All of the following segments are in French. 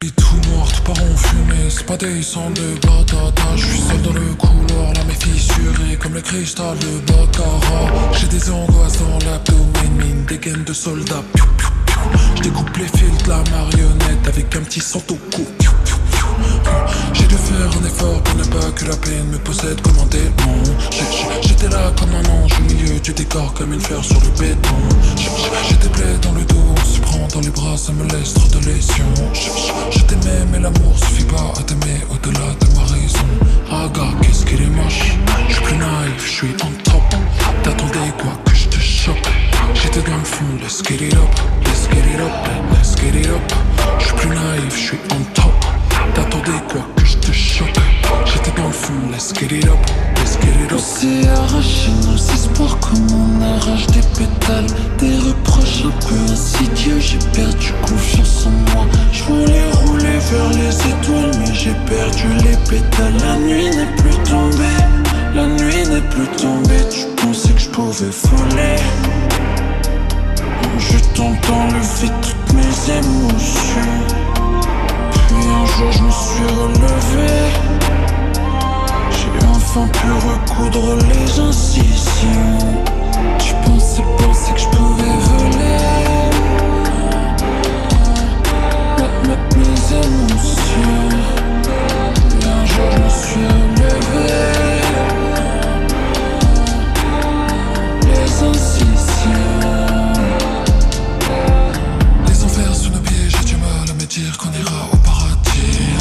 Et tout noir, tout part en fumée, c'est pas des sons de batata. Je suis seul dans le couloir, la main fissurée comme le cristal de Baccarat. J'ai des angoisses dans l'abdomen, mine des gaines de soldats. Piou, piou, piou. Je découpe les fils de la marionnette avec un petit santo cou. Piou, piou, piou. J'ai dû faire un effort pour ne pas que la peine me possède comme un démon. J'étais là comme un ange au milieu du décor, comme une fleur sur le béton. J'ai des plaies dans le dos, on se prend dans les bras, ça me laisse trop de lésions. Je t'aimais mais l'amour suffit pas à t'aimer au-delà de ma raison. Ah gars, qu'est-ce qu'il est moche. Je suis plus naïf, je suis on top. T'attendais quoi que je te choque. J'étais dans le fond, let's get it up. Let's get it up, let's get it up. Je suis plus naïf, je suis on top. T'attendais quoi que je te choque. J'étais dans le fond, let's get it up. Let's get it up. On s'est arraché nos espoirs comme on arrache des pétales. Des reproches un peu insidieux, j'ai perdu confiance en moi. Je voulais rouler vers les étoiles mais j'ai perdu les pétales. La nuit n'est plus tombée, la nuit n'est plus tombée. Tu pensais que je pouvais voler. Je t'entends lever toutes mes émotions. Puis un jour je me suis relevé. J'ai enfin pu recoudre les incisions. Tu pensais que je pouvais voler. Mes émotions. Et un jour je me suis relevé. Les incisions. Les enfers sous nos pieds, j'ai du mal à me dire qu'on ira au paradis.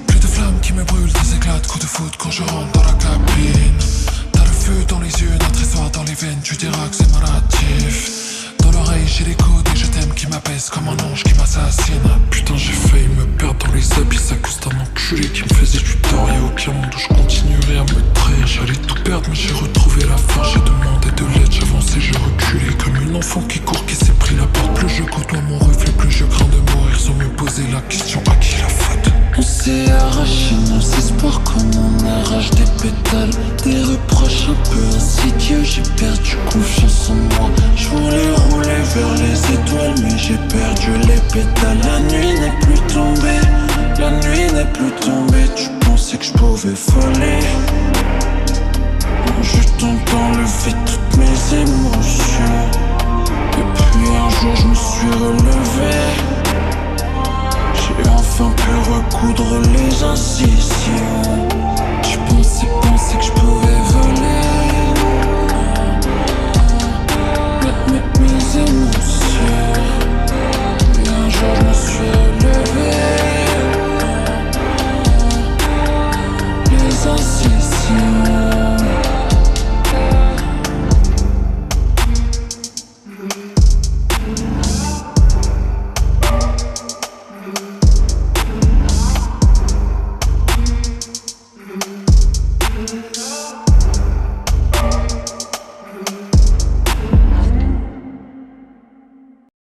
Plus de flammes qui me brûlent, des éclats de coups de foot quand je rentre dans la cabine. T'as le feu dans les yeux, notre histoire dans les veines, tu diras que c'est narratif. Dans l'oreille j'ai l'écho des je t'aime qui m'apaise comme un ange qui m'assassine. Putain j'ai failli me perdre dans les abysses à cause d'un enculé qui me faisait du tort. Y'a aucun monde où je continuerai à me trahir. J'allais tout perdre mais j'ai retrouvé la force. J'ai demandé de l'aide, j'avançais, je reculais comme une enfant qui court, qui s'est pris la porte. Plus je côtoie mon reflet, plus je crains de mourir sans me poser la question à qui la faute. On s'est arraché nos espoirs comme on arrache des pétales. Des reproches un peu insidieux, j'ai perdu confiance en moi. Je voulais rouler vers les étoiles mais j'ai perdu les pétales. La nuit n'est plus tombée, la nuit n'est plus tombée. Tu pensais que je pouvais voler. Je t'entends lever toutes mes émotions. Et puis un jour je me suis relevé. J'ai enfin pu recoudre les incisions. Tu pensais que je pouvais